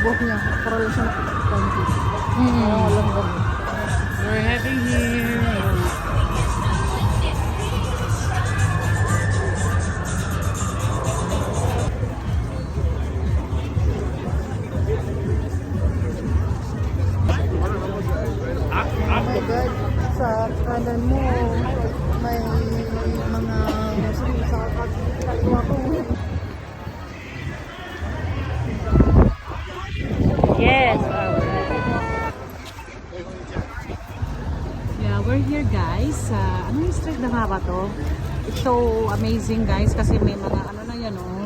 buhok niya. Para lang siya nakapagpangkit. Alam ko. We're heading here. Oh my God, sa kanan mo, may mga Muslim sa kaliwa ko. Yes. Yeah, we're here guys sa anong street na nga ba to? It's so amazing guys kasi may mga ano na yan oh.